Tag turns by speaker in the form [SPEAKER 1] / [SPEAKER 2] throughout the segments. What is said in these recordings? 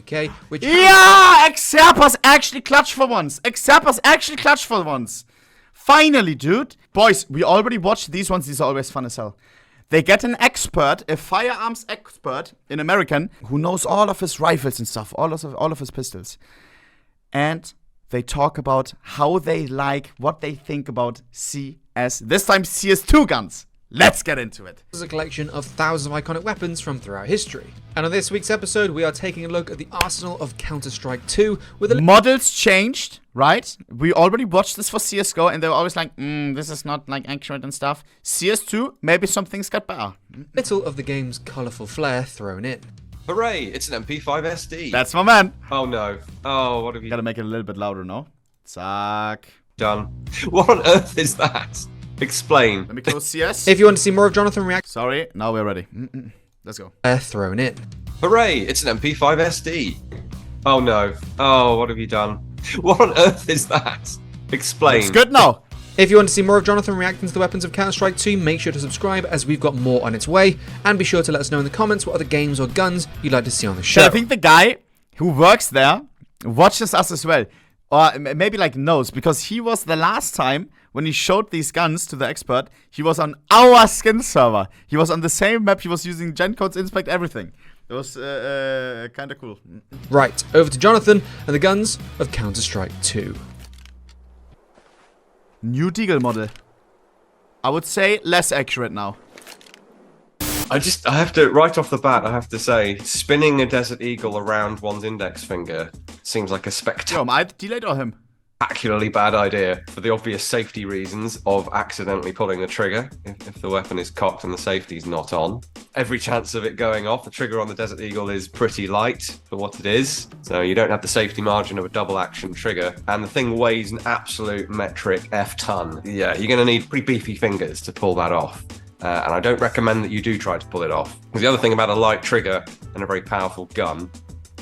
[SPEAKER 1] the UK, which...
[SPEAKER 2] Yeah! Xerpa's actually clutch for once. Xerpa's actually clutch for once. Finally, dude. Boys, we already watched these ones. These are always fun as hell. They get an expert, a firearms expert, an American, who knows all of his rifles and stuff, all of his pistols. And they talk about how they like, what they think about CS, this time CS2 guns. Let's get into it.
[SPEAKER 1] This is a collection of thousands of iconic weapons from throughout history. And on this week's episode, we are taking a look at the arsenal of Counter-Strike 2 with a...
[SPEAKER 2] Models changed, right? We already watched this for CSGO and they were always like, this is not like accurate and stuff. CS2, maybe some things got better.
[SPEAKER 1] little of the game's colourful flair thrown in.
[SPEAKER 3] Hooray, it's an MP5 SD.
[SPEAKER 2] That's my man.
[SPEAKER 3] Oh no. Oh, what have you
[SPEAKER 2] Gotta make it a little bit louder, no? Zack.
[SPEAKER 3] done? What on earth is that? Explain.
[SPEAKER 2] Let me close CS.
[SPEAKER 1] If you want to see more of Jonathan react,
[SPEAKER 2] Sorry, now we're ready. Let's go.
[SPEAKER 1] thrown in.
[SPEAKER 3] Hooray, it's an MP5 SD. Oh no. Oh, what have you done? What on earth is that? Explain.
[SPEAKER 2] It's good now.
[SPEAKER 1] If you want to see more of Jonathan reacting to the weapons of Counter-Strike 2, make sure to subscribe as we've got more on its way. And be sure to let us know in the comments what other games or guns you'd like to see on the show.
[SPEAKER 2] I think the guy who works there watches us as well. Or maybe like knows, because he was the last time when he showed these guns to the expert, he was on our skin server. He was on the same map, he was using gen codes, inspect everything. It was kind of cool.
[SPEAKER 1] Right, over to Jonathan and the guns of Counter-Strike 2.
[SPEAKER 2] New Deagle model. I would say less accurate now.
[SPEAKER 3] I have to, right off the bat, I have to say, spinning a Desert Eagle around one's index finger seems like a
[SPEAKER 2] Yo, am I delayed or him?
[SPEAKER 3] spectacularly bad idea for the obvious safety reasons of accidentally pulling the trigger if the weapon is cocked and the safety's not on. Every chance of it going off, the trigger on the Desert Eagle is pretty light for what it is, so you don't have the safety margin of a double action trigger, and the thing weighs an absolute metric F-ton. Yeah, you're going to need pretty beefy fingers to pull that off. And I don't recommend that you do try to pull it off. Because the other thing about a light trigger and a very powerful gun,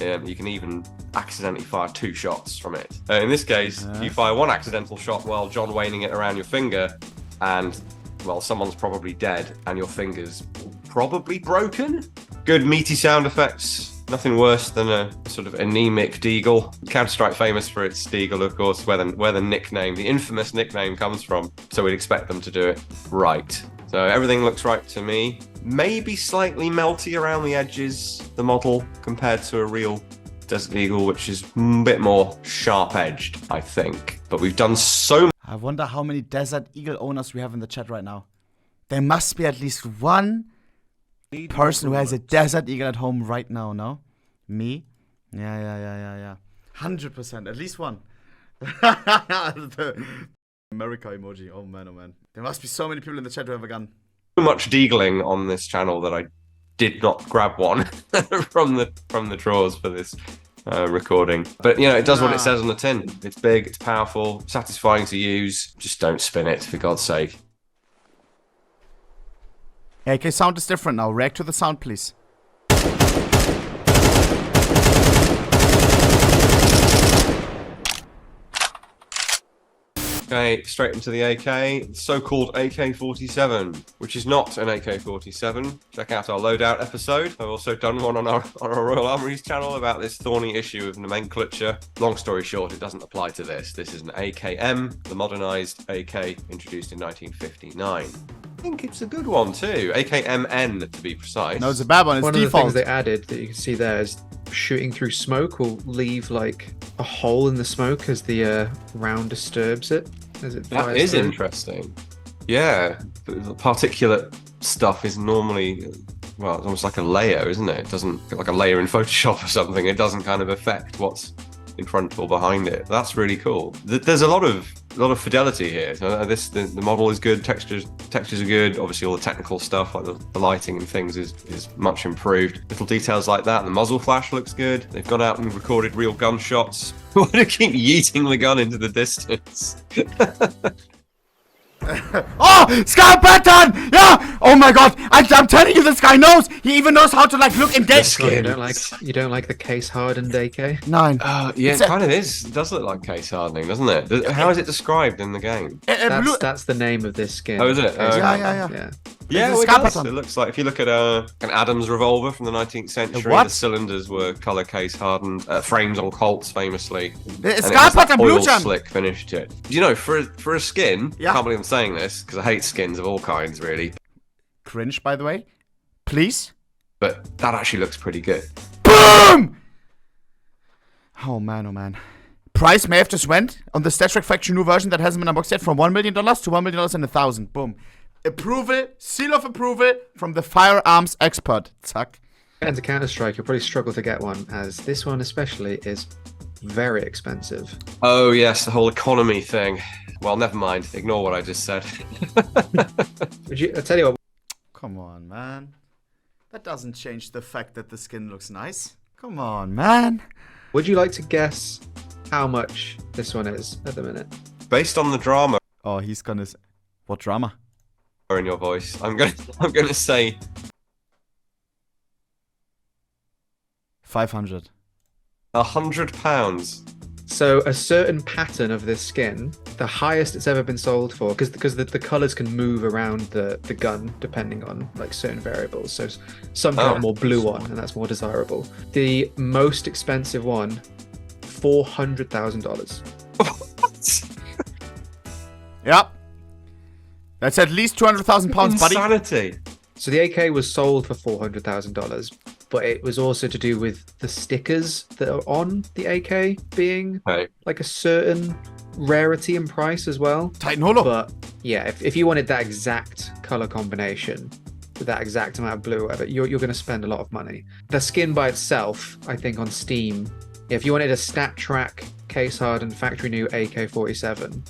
[SPEAKER 3] you can even accidentally fire 2 shots from it. In this case, you fire 1 accidental shot while John Wayning it around your finger, and, well, someone's probably dead, and your finger's probably broken. Good meaty sound effects. Nothing worse than a sort of anemic Deagle. Counter-Strike famous for its Deagle, of course, where the nickname, the infamous nickname comes from. So we'd expect them to do it right. So everything looks right to me. Maybe slightly melty around the edges, the model, compared to a real Desert Eagle, which is a bit more sharp-edged, I think. But we've done so...
[SPEAKER 2] I wonder how many Desert Eagle owners we have in the chat right now. There must be at least one person who has a Desert Eagle at home right now, no? Me? Yeah. 100%, at least one. The America emoji, oh man. There must be so many people in the chat who have a gun.
[SPEAKER 3] So much deagling on this channel that I did not grab one from the drawers for this recording. But, you know, it does what it says on the tin. It's big, it's powerful, satisfying to use. Just don't spin it, for God's sake.
[SPEAKER 2] Hey, okay, sound is different now. React to the sound, please.
[SPEAKER 3] Okay, straight into the AK, so-called AK-47, which is not an AK-47. Check out our loadout episode. I've also done one on our Royal Armouries channel about this thorny issue of nomenclature. Long story short, it doesn't apply to this. This is an AKM, the modernised AK introduced in 1959. I think it's a good one too. AKMN to be precise.
[SPEAKER 2] No, it's a bad one. It's
[SPEAKER 1] One
[SPEAKER 2] default.
[SPEAKER 1] of the things they added that you can see there is shooting through smoke will leave like a hole in the smoke as the round disturbs it. As it
[SPEAKER 3] That
[SPEAKER 1] fires
[SPEAKER 3] is
[SPEAKER 1] through.
[SPEAKER 3] interesting. Yeah, the particulate stuff is normally, well, it's almost like a layer, isn't it? It doesn't, like a layer in Photoshop or something. It doesn't kind of affect what's in front or behind it. That's really cool. There's a lot of fidelity here. So the model is good, textures are good. Obviously, all the technical stuff like the lighting and things is much improved. Little details like that. The muzzle flash looks good. They've gone out and recorded real gunshots. Why do you keep yeeting the gun into the distance?
[SPEAKER 2] Oh, Sky pattern! Yeah! Oh my god! I'm telling you, this guy knows! He even knows how to like look and get.
[SPEAKER 1] Oh, you don't like the case hardened AK?
[SPEAKER 2] 9.
[SPEAKER 3] Yeah, it kind of is. It does look like case hardening, doesn't it? How is it described in the game?
[SPEAKER 1] That's the name of this skin.
[SPEAKER 3] Oh, is it?
[SPEAKER 1] Case
[SPEAKER 3] Oh,
[SPEAKER 1] hardened,
[SPEAKER 2] yeah.
[SPEAKER 3] Yeah,
[SPEAKER 2] It's a
[SPEAKER 3] it
[SPEAKER 2] scar
[SPEAKER 3] does.
[SPEAKER 2] pattern.
[SPEAKER 3] It looks like if you look at an Adams revolver from the 19th century,
[SPEAKER 2] what?
[SPEAKER 3] the cylinders were color case hardened, frames on Colts famously.
[SPEAKER 2] It's
[SPEAKER 3] And it
[SPEAKER 2] scar
[SPEAKER 3] has that
[SPEAKER 2] pattern, blue
[SPEAKER 3] oil
[SPEAKER 2] jam.
[SPEAKER 3] slick finish to it. You know, for a skin,
[SPEAKER 2] Yeah.
[SPEAKER 3] I can't believe I'm saying this because I hate skins of all kinds, really.
[SPEAKER 2] Cringe, by the way. Please.
[SPEAKER 3] But that actually looks pretty good.
[SPEAKER 2] Boom! Oh man, oh man. Price may have just went on the Star Trek Factory new version that hasn't been unboxed yet from $1 million to $1 million and 1,000. Boom. Approval, seal of approval from the firearms expert. Zack.
[SPEAKER 1] And to Counter-Strike, you'll probably struggle to get one, as this one especially is very expensive.
[SPEAKER 3] Oh, yes, the whole economy thing. Well, never mind. Ignore what I just said.
[SPEAKER 1] I tell you what,
[SPEAKER 2] Come on, man. That doesn't change the fact that the skin looks nice. Come on, man.
[SPEAKER 1] would you like to guess how much this one is at the minute?
[SPEAKER 3] Based on the drama
[SPEAKER 2] Oh, he's gonna... What drama?
[SPEAKER 3] in your voice, I'm gonna say
[SPEAKER 2] 500.
[SPEAKER 3] £100.
[SPEAKER 1] So a certain pattern of this skin, the highest it's ever been sold for, because the colors can move around the gun depending on like certain variables. So some can have more blue on, and that's more desirable. The most expensive one, $400,000.
[SPEAKER 2] Yep. That's at least 200,000 pounds, buddy.
[SPEAKER 3] Insanity.
[SPEAKER 1] So the AK was sold for $400,000, but it was also to do with the stickers that are on the AK being
[SPEAKER 3] Okay.
[SPEAKER 1] like a certain rarity and price as well.
[SPEAKER 2] Titan Holo.
[SPEAKER 1] But yeah, if you wanted that exact color combination with that exact amount of blue or whatever, you're going to spend a lot of money. The skin by itself, I think on Steam, if you wanted a stat track case hardened factory new AK-47,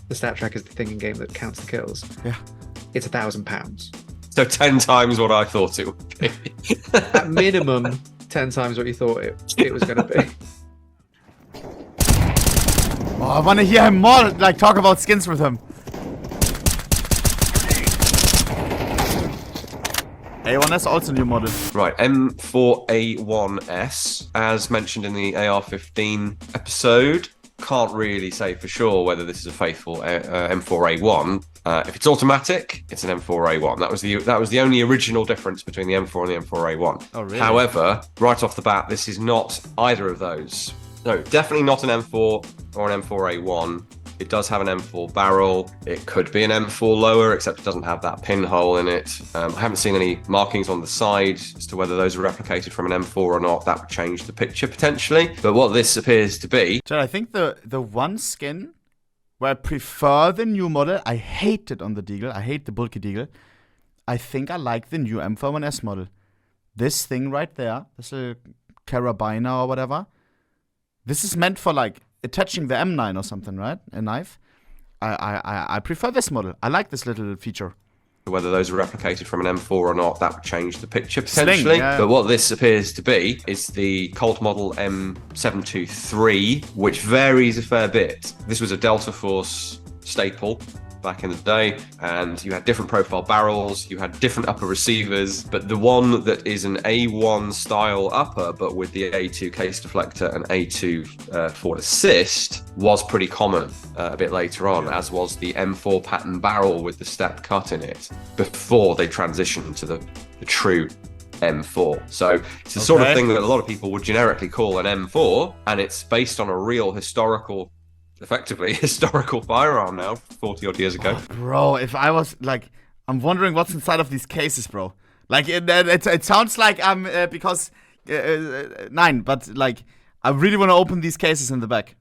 [SPEAKER 1] the stat track is the thing in game that counts the kills.
[SPEAKER 2] Yeah.
[SPEAKER 1] It's £1,000.
[SPEAKER 3] So 10 times what I thought it would be.
[SPEAKER 1] At minimum, 10 times what you thought it was going to be.
[SPEAKER 2] Oh, I want to hear him more, like, talk about skins with him. A1S also new model.
[SPEAKER 3] Right, M4A1S, as mentioned in the AR-15 episode. Can't really say for sure whether this is a faithful M4A1. If it's automatic, it's an M4A1. That was the only original difference between the M4 and the M4A1.
[SPEAKER 2] Oh, really?
[SPEAKER 3] However, right off the bat, this is not either of those. No, definitely not an M4 or an M4A1. It does have an M4 barrel. It could be an M4 lower, except it doesn't have that pinhole in it. I haven't seen any markings on the side as to whether those are replicated from an M4 or not. That would change the picture potentially. But what this appears to be...
[SPEAKER 2] Chad, I think the one skin where I prefer the new model, I hate it on the Deagle. I hate the bulky Deagle. I think I like the new M41S model. This thing right there, this little carabiner or whatever, this is meant for like attaching the M9 or something, right? A knife. I prefer this model. I like this little feature.
[SPEAKER 3] Whether those are replicated from an M4 or not, that would change the picture potentially.
[SPEAKER 2] Yeah.
[SPEAKER 3] But what this appears to be is the Colt model M723, which varies a fair bit. This was a Delta Force staple back in the day, and you had different profile barrels, you had different upper receivers, but the one that is an A1 style upper, but with the A2 case deflector and A2 forward assist, was pretty common a bit later on, as was the M4 pattern barrel with the step cut in it, before they transitioned to the true M4. So it's the sort of thing that a lot of people would generically call an M4, and it's based on a real effectively historical firearm now, 40 odd years ago.
[SPEAKER 2] Oh, bro, if I was like, I'm wondering what's inside of these cases, bro. Like it sounds like I'm because 9, but like I really want to open these cases in the back.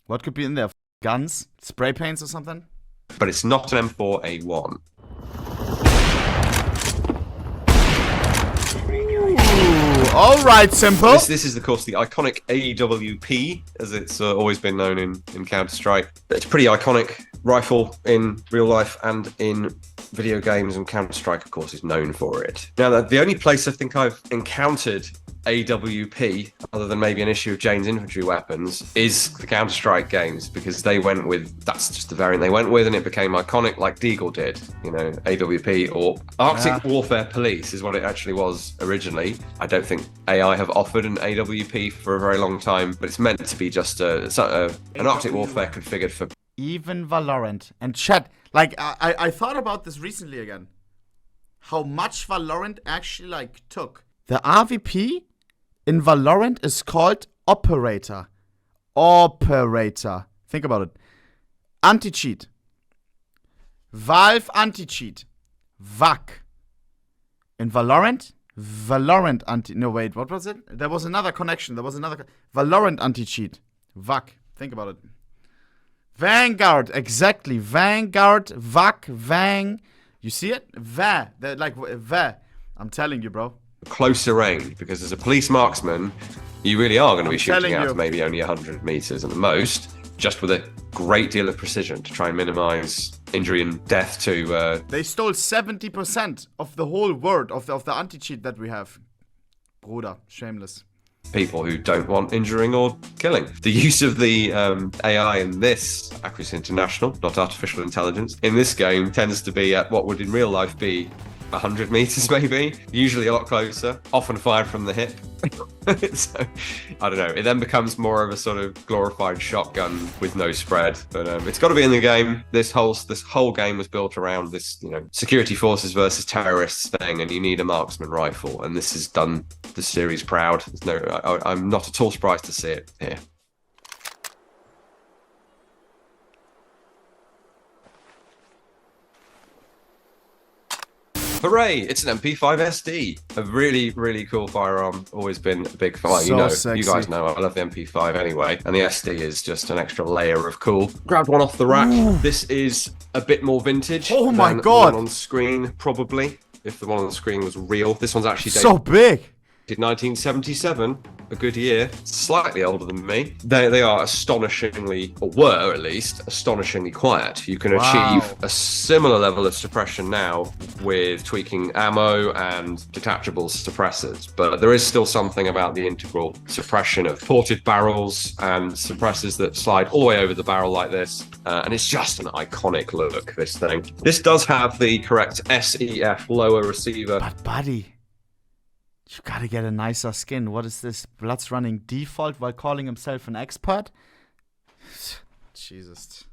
[SPEAKER 2] What could be in there? Guns, spray paints, or something?
[SPEAKER 3] But it's not an M4A1.
[SPEAKER 2] All right, simple.
[SPEAKER 3] This is, of course, the iconic AWP, as it's always been known in Counter-Strike. It's a pretty iconic rifle in real life and in video games, and Counter-Strike, of course, is known for it. Now, the only place I think I've encountered AWP, other than maybe an issue of Jane's infantry weapons, is the Counter-Strike games, because they went with, that's just the variant they went with, and it became iconic like Deagle did. You know, AWP, or Arctic Warfare Police is what it actually was originally. I don't think AI have offered an AWP for a very long time, but it's meant to be just an Arctic Warfare configured for
[SPEAKER 2] Even Valorant. And chat, like, I thought about this recently again. How much Valorant actually, like, took. The RVP in Valorant is called Operator. Operator. Think about it. Anti-cheat. Valve anti-cheat. VAC. In Valorant? Valorant anti... No, wait, what was it? There was another connection. Valorant anti-cheat. VAC. Think about it. Vanguard. Exactly. Vanguard. VAC. Vang. You see it? Va. They're like, va. I'm telling you, bro.
[SPEAKER 3] Closer range, because as a police marksman, you really are going to be shooting out to maybe only 100 meters at the most, just with a great deal of precision to try and minimize injury and death to...
[SPEAKER 2] They stole 70% of the whole word of the anti-cheat that we have. Bruder, shameless.
[SPEAKER 3] People who don't want injuring or killing. The use of the AI in this, Accuracy International, not artificial intelligence, in this game tends to be at what would in real life be 100 meters maybe, usually a lot closer, often fired from the hip. So, I don't know, it then becomes more of a sort of glorified shotgun with no spread, but it's got to be in the game. This whole game was built around this, you know, security forces versus terrorists thing, and you need a marksman rifle, and this has done the series proud. I'm not at all surprised to see it here. Hooray! It's an MP5 SD. A really, really cool firearm. Always been a big fan. Well, you guys know I love the MP5 anyway. And the SD is just an extra layer of cool. Grabbed one off the rack. Ooh. This is a bit more vintage.
[SPEAKER 2] Oh my god!
[SPEAKER 3] The one on screen, probably. If the one on the screen was real. This one's actually
[SPEAKER 2] so big.
[SPEAKER 3] 1977, a good year, slightly older than me. They are astonishingly, or were at least, astonishingly quiet. You can achieve a similar level of suppression now with tweaking ammo and detachable suppressors, but there is still something about the integral suppression of ported barrels and suppressors that slide all the way over the barrel like this, and it's just an iconic look, this thing. This does have the correct SEF lower receiver.
[SPEAKER 2] But buddy, you gotta get a nicer skin. What is this? Blood's running default while calling himself an expert? Jesus.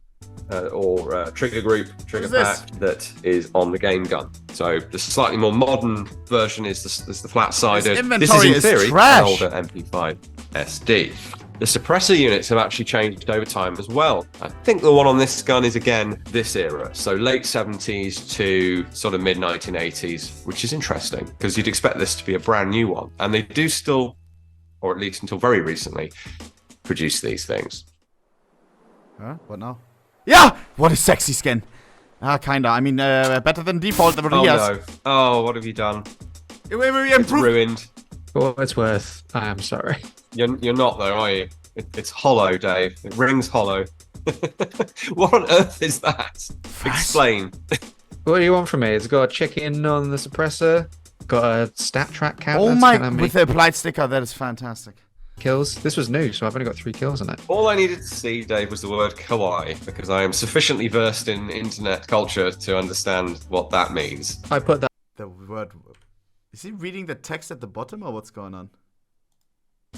[SPEAKER 3] Or trigger group, trigger pack that is on the game gun. So the slightly more modern version is the flat-sided. This is in theory an older MP5 SD. The suppressor units have actually changed over time as well. I think the one on this gun is, again, this era. So late 70s to sort of mid 1980s, which is interesting because you'd expect this to be a brand new one. And they do still, or at least until very recently, produce these things.
[SPEAKER 2] Huh? What now? Yeah! What a sexy skin. Kinda. I mean, better than default.
[SPEAKER 3] Oh, no. Oh, what have you done? It's ruined.
[SPEAKER 1] For what it's worth, I am sorry.
[SPEAKER 3] You're not though, are you? It's hollow, Dave. It rings hollow. What on earth is that? Explain.
[SPEAKER 1] What do you want from me? It's got a chicken on the suppressor, got a stat track count.
[SPEAKER 2] Oh my, with the applied sticker, that is fantastic.
[SPEAKER 1] Kills. This was new, so I've only got 3 kills on it.
[SPEAKER 3] All I needed to see, Dave, was the word kawaii, because I am sufficiently versed in internet culture to understand what that means.
[SPEAKER 1] I put that.
[SPEAKER 2] The word. Is he reading the text at the bottom, or what's going on?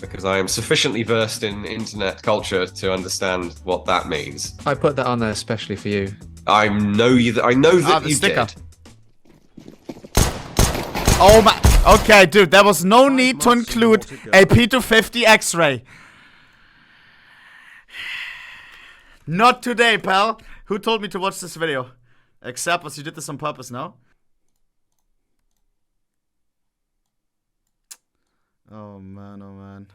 [SPEAKER 3] Because I am sufficiently versed in internet culture to understand what that means.
[SPEAKER 1] I put that on there especially for you.
[SPEAKER 3] I know that you
[SPEAKER 2] sticker.
[SPEAKER 3] did.
[SPEAKER 2] Oh my. Okay, dude, there was no need to include a P250 XRay. Not today, pal. Who told me to watch this video? Except you did this on purpose, no? Oh man, oh man.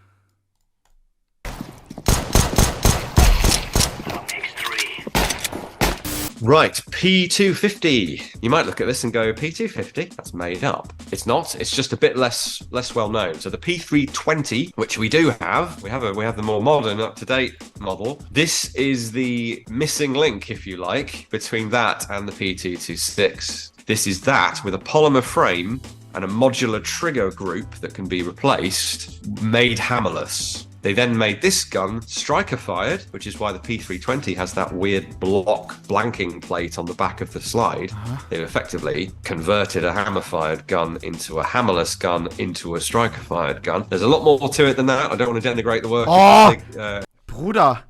[SPEAKER 3] Right, P250. You might look at this and go, P250? That's made up. It's not. It's just a bit less well known. So the P320, which we do have, we have the more modern, up-to-date model. This is the missing link, if you like, between that and the P226. This is that with a polymer frame and a modular trigger group that can be replaced, made hammerless. They then made this gun striker fired, which is why the P320 has that weird block blanking plate on the back of the slide. They've effectively converted a hammer fired gun into a hammerless gun into a striker fired gun. There's a lot more to it than that. I don't want to denigrate the work.
[SPEAKER 2] Bruder.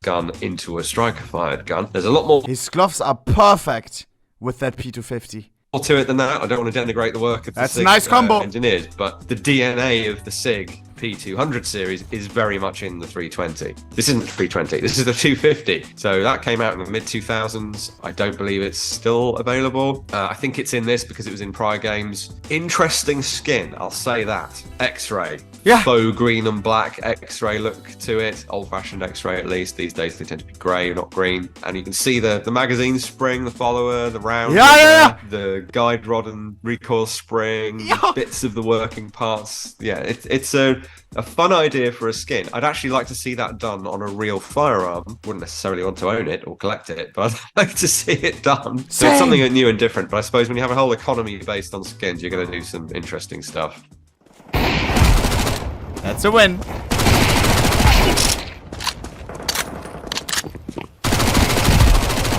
[SPEAKER 3] gun into a striker-fired gun. There's a lot more
[SPEAKER 2] His gloves are perfect with that P250.
[SPEAKER 3] to it than that. I don't want to denigrate the work of the
[SPEAKER 2] That's a
[SPEAKER 3] SIG,
[SPEAKER 2] nice combo.
[SPEAKER 3] engineers, but the DNA of the SIG P200 series is very much in the 320. This isn't the 320, this is the 250. So that came out in the mid-2000s. I don't believe it's still available. I think it's in this because it was in prior games. Interesting skin, I'll say that. X-ray.
[SPEAKER 2] Yeah.
[SPEAKER 3] Faux green and black X-ray look to it. Old-fashioned X-ray at least. These days they tend to be grey, not green. And you can see the magazine spring, the follower, the round, the guide rod and recoil spring, bits of the working parts. Yeah, it's a fun idea for a skin. I'd actually like to see that done on a real firearm. Wouldn't necessarily want to own it or collect it, but I'd like to see it done. So it's something new and different. But I suppose when you have a whole economy based on skins, you're going to do some interesting stuff.
[SPEAKER 2] That's a win.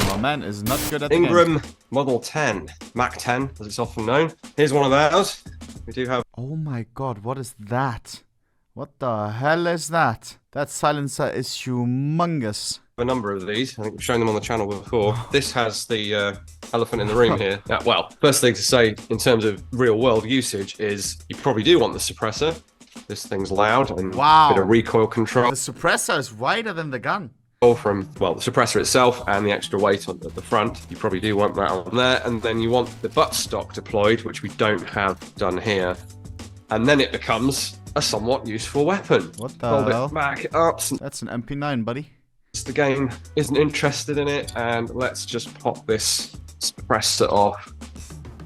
[SPEAKER 2] My man is not good at the game.
[SPEAKER 3] Ingram Model 10, Mac 10, as it's often known. Here's one of ours. We do have.
[SPEAKER 2] Oh my god, what is that? What the hell is that? That silencer is humongous.
[SPEAKER 3] A number of these. I think we've shown them on the channel before. This has the elephant in the room here. Well, first thing to say in terms of real world usage is you probably do want the suppressor. This thing's loud and a bit of recoil control.
[SPEAKER 2] The suppressor is wider than the gun.
[SPEAKER 3] From, well, the suppressor itself and the extra weight at the front. You probably do want that on there. And then you want the buttstock deployed, which we don't have done here. And then it becomes a somewhat useful weapon.
[SPEAKER 2] What the
[SPEAKER 3] Hold
[SPEAKER 2] hell?
[SPEAKER 3] it back up.
[SPEAKER 2] That's an MP9, buddy.
[SPEAKER 3] The game isn't interested in it, and let's just pop this suppressor off,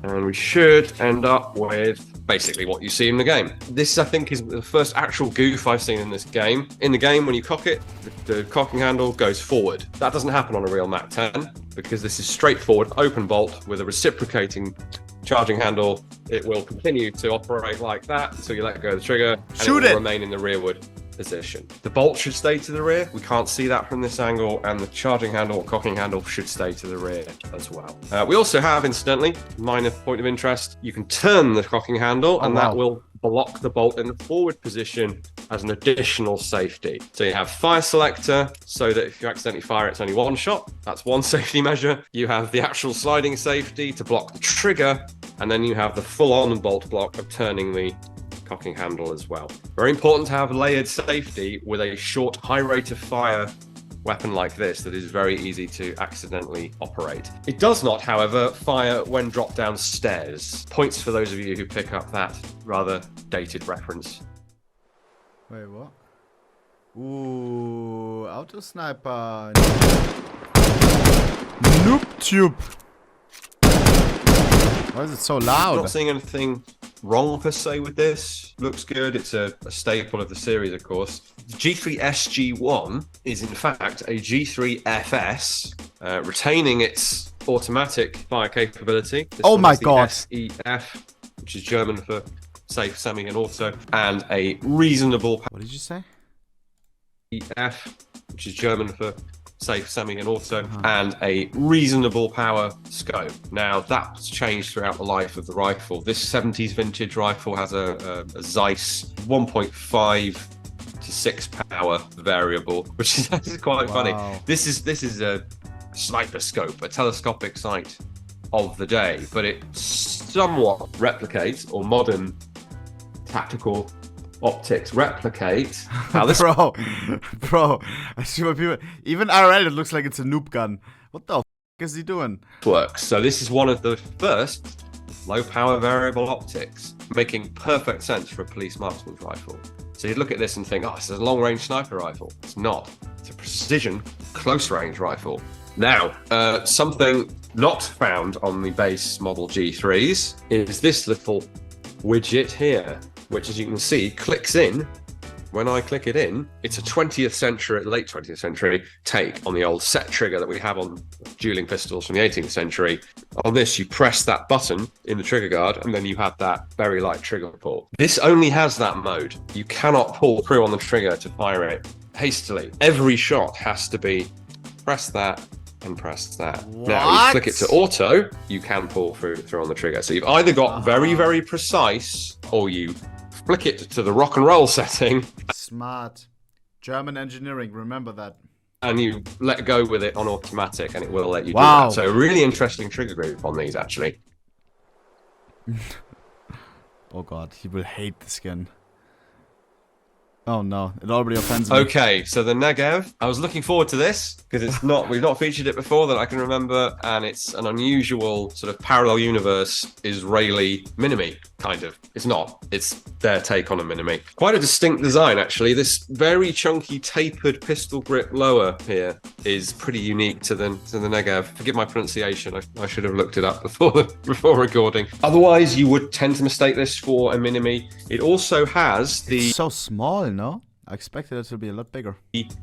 [SPEAKER 3] and we should end up with basically what you see in the game. This, I think, is the first actual goof I've seen in this game. In the game, when you cock it, the cocking handle goes forward. That doesn't happen on a real Mac 10 because this is straightforward open bolt with a reciprocating charging handle. It will continue to operate like that until you let go of the trigger, and it will remain in the rearward position. The bolt should stay to the rear. We can't see that from this angle, and the charging handle or cocking handle should stay to the rear as well. We also have, incidentally, minor point of interest, you can turn the cocking handle and that will block the bolt in the forward position as an additional safety. So you have fire selector, so that if you accidentally fire, it's only one shot. That's one safety measure. You have the actual sliding safety to block the trigger, and then you have the full-on bolt block of turning the cocking handle as well. Very important to have layered safety with a short, high rate of fire weapon like this that is very easy to accidentally operate. It does not, however, fire when dropped down stairs. Points for those of you who pick up that rather dated reference.
[SPEAKER 2] Wait, what? Ooh, auto sniper. Noob tube. Why is it so loud?
[SPEAKER 3] Not seeing anything wrong per se with this. Looks good. It's a staple of the series, of course. The G3 SG1 is in fact a G3 FS, retaining its automatic fire capability. This
[SPEAKER 2] oh my
[SPEAKER 3] the
[SPEAKER 2] god.
[SPEAKER 3] SEF, which is German for safe, semi and auto, and a reasonable
[SPEAKER 2] What did you say?
[SPEAKER 3] EF, which is German for safe, semi and auto, and a reasonable power scope. Now that's changed throughout the life of the rifle. This 70s vintage rifle has a Zeiss 1.5 to 6 power variable, which is actually quite funny. This is a sniper scope, a telescopic sight of the day, but it somewhat replicates, or modern tactical optics replicate how this
[SPEAKER 2] bro, I see what people, even RL, it looks like it's a noob gun. What the f is he doing?
[SPEAKER 3] works. So this is one of the first low power variable optics, making perfect sense for a police marksman's rifle. So you'd look at this and think, oh, this is a long range sniper rifle. It's not. It's a precision close range rifle. Now, something not found on the base model G3s is this little widget here, which, as you can see, clicks in. When I click it in, it's a 20th century, late 20th century take on the old set trigger that we have on dueling pistols from the 18th century. On this, you press that button in the trigger guard, and then you have that very light trigger pull. This only has that mode. You cannot pull through on the trigger to fire it hastily. Every shot has to be press that and press that.
[SPEAKER 2] What?
[SPEAKER 3] Now, you flick it to auto, you can pull through on the trigger. So you've either got very, very precise, or you flick it to the rock and roll setting.
[SPEAKER 2] Smart. German engineering, remember that.
[SPEAKER 3] and you let go with it on automatic, and it will let you do
[SPEAKER 2] Wow.
[SPEAKER 3] that. So a really interesting trigger group on these, actually.
[SPEAKER 2] Oh god, he will hate the skin. Oh no, it already offends me.
[SPEAKER 3] Okay, so the Negev. I was looking forward to this because we've not featured it before that I can remember, and it's an unusual sort of parallel universe Israeli Minimi, kind of. It's not. It's their take on a Minimi. Quite a distinct design, actually. This very chunky tapered pistol grip lower here is pretty unique to the Negev. Forgive my pronunciation. I should have looked it up before recording. Otherwise, you would tend to mistake this for a Minimi. It also has the
[SPEAKER 2] It's so small, no? I expected it to be a lot bigger.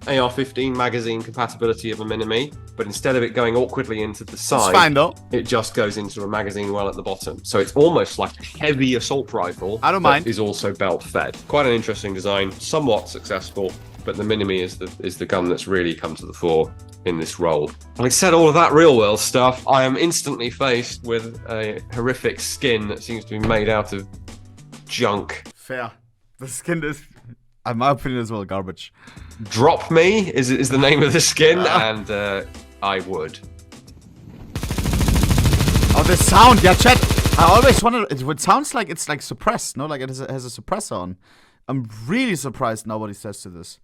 [SPEAKER 3] AR-15 magazine compatibility of a Minimi, but instead of it going awkwardly into the side,
[SPEAKER 2] It's fine though.
[SPEAKER 3] it just goes into a magazine well at the bottom. So it's almost like a heavy assault rifle.
[SPEAKER 2] I don't
[SPEAKER 3] that
[SPEAKER 2] mind.
[SPEAKER 3] Is also belt fed. Quite an interesting design, somewhat successful, but the Minimi is the gun that's really come to the fore in this role. Having said all of that real world stuff, I am instantly faced with a horrific skin that seems to be made out of junk.
[SPEAKER 2] Fair. The skin is, in my opinion, as well garbage.
[SPEAKER 3] Drop Me is the name of the skin, and I would.
[SPEAKER 2] Oh, the sound, yeah, chat. I always wondered, it sounds like it's like suppressed, no? Like it has a suppressor on. I'm really surprised nobody says to this.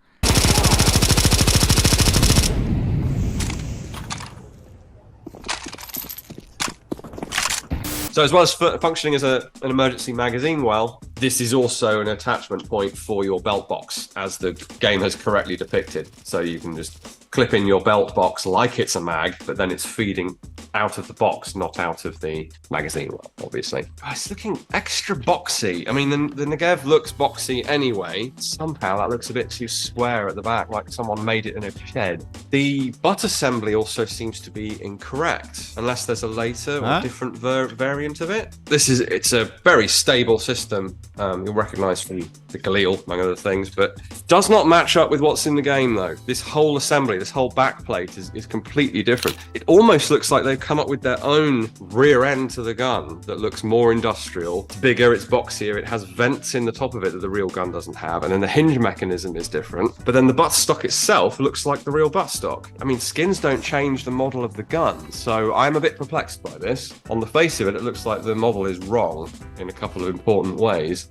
[SPEAKER 3] So as well as functioning as an emergency magazine well, this is also an attachment point for your belt box, as the game has correctly depicted. So you can just clip in your belt box like it's a mag, but then it's feeding out of the box, not out of the magazine well, obviously. Oh, it's looking extra boxy. I mean, the Negev looks boxy anyway. Somehow that looks a bit too square at the back, like someone made it in a shed. The butt assembly also seems to be incorrect, unless there's a later or different variant of it. It's a very stable system. You'll recognize from the Galil, among other things, but does not match up with what's in the game though. This whole assembly, this whole back plate is completely different. It almost looks like they've come up with their own rear end to the gun that looks more industrial. It's bigger, it's boxier, it has vents in the top of it that the real gun doesn't have, and then the hinge mechanism is different. But then the buttstock itself looks like the real buttstock. I mean, skins don't change the model of the gun, so I'm a bit perplexed by this. On the face of it, it looks like the model is wrong in a couple of important ways.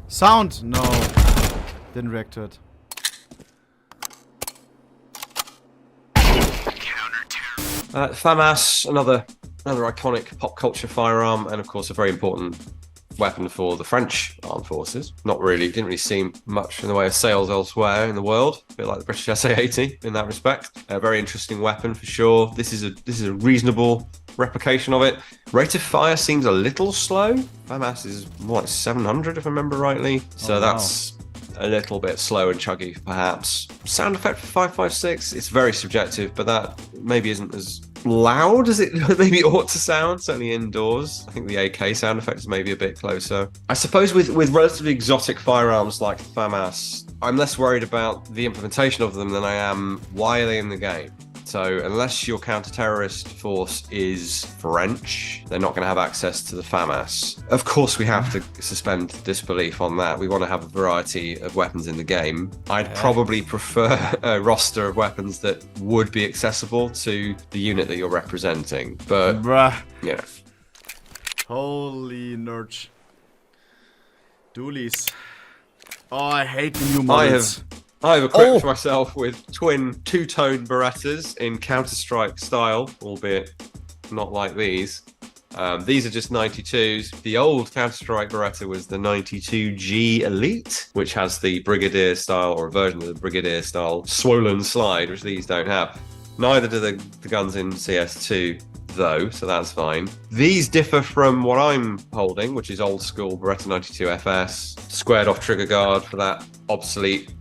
[SPEAKER 2] Sound? No. Didn't react to it.
[SPEAKER 3] Famas, another iconic pop culture firearm, and of course a very important weapon for the French armed forces. Didn't really see much in the way of sales elsewhere in the world. A bit like the British SA-80 in that respect. A very interesting weapon for sure. This is a reasonable replication of it. Rate of fire seems a little slow. Famas is more like 700 if I remember rightly. So that's a little bit slow and chuggy perhaps. Sound effect for 5.56, it's very subjective, but that maybe isn't as loud as it maybe ought to sound, certainly indoors. I think the AK sound effect is maybe a bit closer. I suppose with relatively exotic firearms like Famas, I'm less worried about the implementation of them than I am why are they in the game. So unless your counter-terrorist force is French, they're not going to have access to the Famas. Of course, we have to suspend disbelief on that. We want to have a variety of weapons in the game. I'd probably prefer a roster of weapons that would be accessible to the unit that you're representing. But, yeah.
[SPEAKER 2] Holy nerds. Doolies. Oh, I hate the new models.
[SPEAKER 3] I have equipped myself with twin two-tone Berettas in Counter-Strike style, albeit not like these. These are just 92s. The old Counter-Strike Beretta was the 92G Elite, which has the Brigadier style, or a version of the Brigadier style swollen slide, which these don't have. Neither do the guns in CS2, though, so that's fine. These differ from what I'm holding, which is old school Beretta 92 FS, squared off trigger guard for that obsolete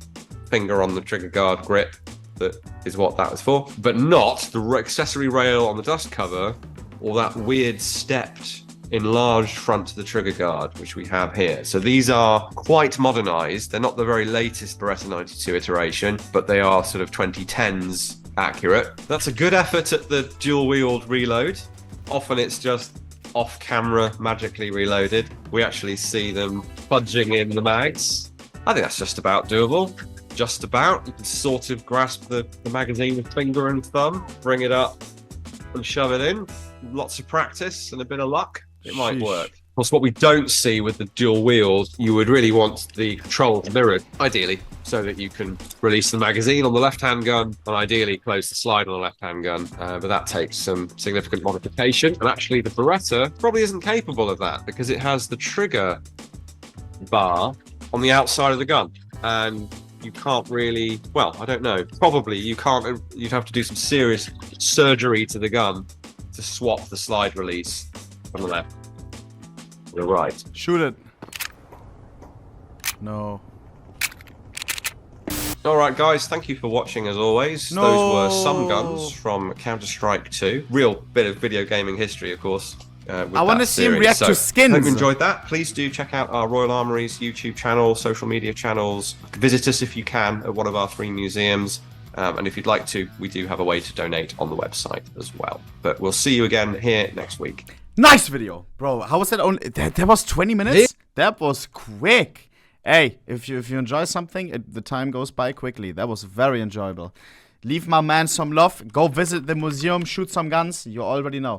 [SPEAKER 3] finger on the trigger guard grip that is what that was for, but not the accessory rail on the dust cover or that weird stepped enlarged front to the trigger guard, which we have here. So these are quite modernized. They're not the very latest Beretta 92 iteration, but they are sort of 2010s accurate. That's a good effort at the dual wield reload. Often it's just off camera magically reloaded. We actually see them fudging in the mags. I think that's just about doable. Just about. You can sort of grasp the magazine with finger and thumb, bring it up and shove it in. Lots of practice and a bit of luck. It might work. Of course, what we don't see with the dual wheels, you would really want the controls mirrored, ideally, so that you can release the magazine on the left-hand gun and ideally close the slide on the left-hand gun. But that takes some significant modification. And actually, the Beretta probably isn't capable of that because it has the trigger bar on the outside of the gun. And you can't really, well, I don't know. Probably you can't, you'd have to do some serious surgery to the gun to swap the slide release from the left. You're right.
[SPEAKER 2] Shoot it. No.
[SPEAKER 3] Alright guys, thank you for watching as always.
[SPEAKER 2] No.
[SPEAKER 3] Those were some guns from Counter-Strike 2. Real bit of video gaming history, of course.
[SPEAKER 2] I want to see him react to skins.
[SPEAKER 3] Hope you enjoyed that. Please do check out our Royal Armoury's YouTube channel, social media channels. Visit us if you can at one of our 3 museums. And if you'd like to, we do have a way to donate on the website as well. But we'll see you again here next week.
[SPEAKER 2] Nice video, bro. How was that only? That was 20 minutes? That was quick. Hey, if you enjoy something, the time goes by quickly. That was very enjoyable. Leave my man some love. Go visit the museum, shoot some guns. You already know.